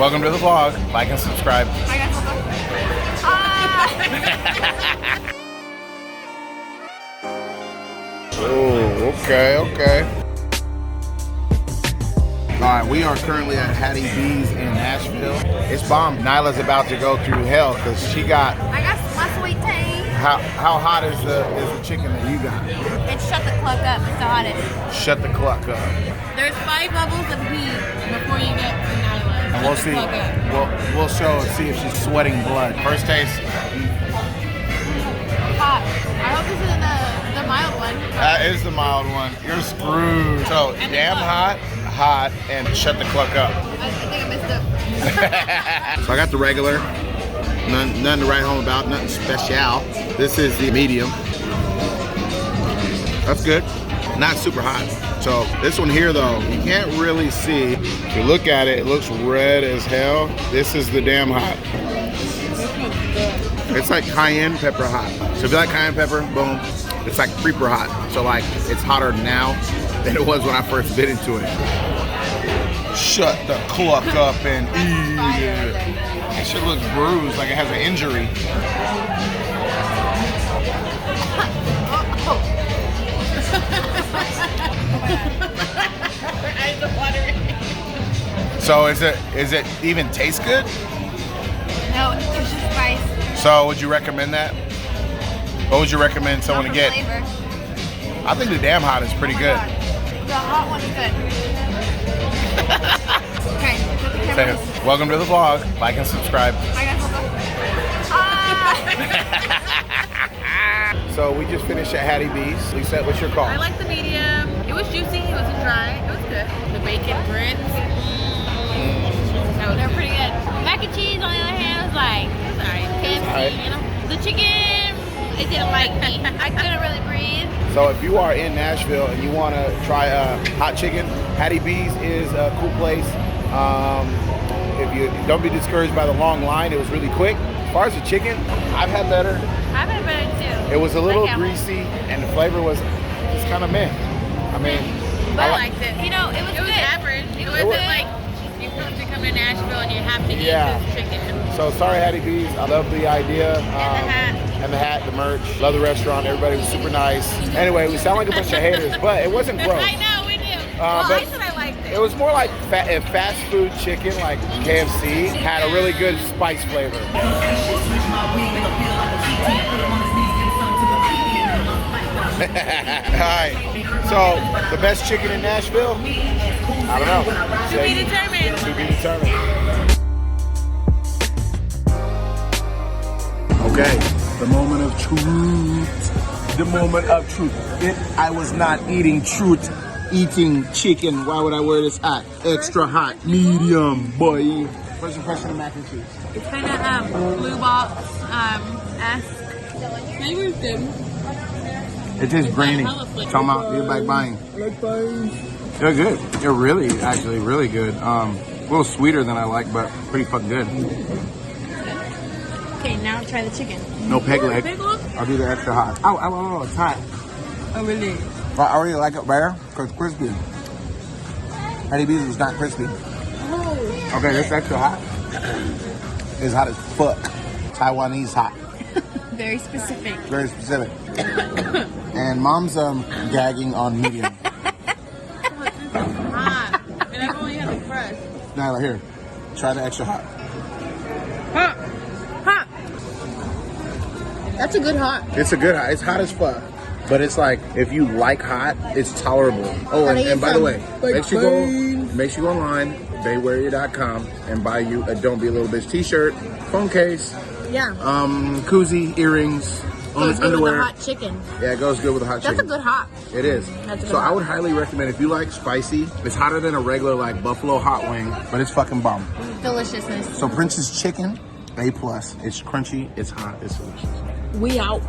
Welcome to the vlog. Like and subscribe. I got Oh, okay. All right, we are currently at Hattie B's in Nashville. It's bomb. Nyla's about to go through hell because she got. I got my sweet tea. How hot is the chicken that you got? It's shut the cluck up. It's the hottest. Shut the cluck up. There's 5 levels of heat before you get to Nyla. And we'll see. We'll show and see if she's sweating blood. First taste. Hot. I hope this isn't the mild one. That is the mild one. You're screwed. So damn hot, and shut the cluck up. I think I missed it. So I got the regular. Nothing to write home about. Nothing special. This is the medium. That's good. Not super hot. So this one here though, you can't really see. If you look at it, it looks red as hell. This is the damn hot. It's like cayenne pepper hot. So if you like cayenne pepper, boom. It's like creeper hot. So like it's hotter now than it was when I first bit into it. Shut the cluck up and eat it. That shit looks bruised, like it has an injury. So is it even taste good? No, it's just spice. So would you recommend that? What would you recommend someone to get? Flavor. I think the damn hot is pretty good. The hot one's good. Okay, put the So, camera. welcome to the vlog. Like and subscribe. I got So we just finished at Hattie B's. Lisa, what's your call? I like the medium. It was juicy. It wasn't dry. It was good. The bacon grits. They're pretty good. Mac and cheese, on the other hand, was like, it's alright. KFC, you know. The chicken, it didn't like me. I couldn't really breathe. So if you are in Nashville and you want to try hot chicken, Hattie B's is a cool place. If you don't be discouraged by the long line, it was really quick. As far as the chicken, I've had better. I've had better too. It was a little greasy and the flavor was just kind of meh. I mean, But I liked it. You know, it was good. average. It wasn't like you have to come to Nashville and you have to eat this chicken. So sorry, Hattie B's. I love the idea. And the hat, the merch. Love the restaurant. Everybody was super nice. Anyway, we sound like a bunch of haters, but it wasn't gross. I know, we do. But I said I liked it. it was more like fast food chicken, like KFC, had a really good spice flavor. Alright, so the best chicken in Nashville? I don't know. To be determined. To be determined. Okay, the moment of truth. The moment of truth. If I was not eating chicken, why would I wear this hat? Extra hot, medium, boy. First impression of mac and cheese. It's kind of blue box-esque. Flavor's good. It tastes grainy. Talking about you like buying. I like buying. They're good. They're really, actually, really good. A little sweeter than I like, but pretty fucking good. Okay, now try the chicken. No peg leg. Peg leg? I'll do the extra hot. Oh, it's hot. Oh, really? But I already like it better because it's crispy. Hattie B's is not crispy. Oh. Okay, this extra hot is hot as fuck. Taiwanese hot. Very specific. Very specific. And mom's gagging on medium. Hot. And I've only had the crust. Nyla, here. Try the extra hot. Hot. Hot. That's a good hot. It's a good hot. It's hot as fuck. But it's like, if you like hot, it's tolerable. Oh, and by the way, make sure you go online, baywarrior.com, and buy you a Don't Be a Little Bitch t-shirt, phone case, koozie, earrings, Goes good underwear. with the hot chicken. Yeah, it goes good with the hot chicken. That's a good hot. It is. That's a good So I hot. would highly recommend, if you like spicy, it's hotter than a regular like buffalo hot wing, but it's fucking bomb. Deliciousness. So Prince's chicken, A+. It's crunchy, it's hot, it's delicious. We out.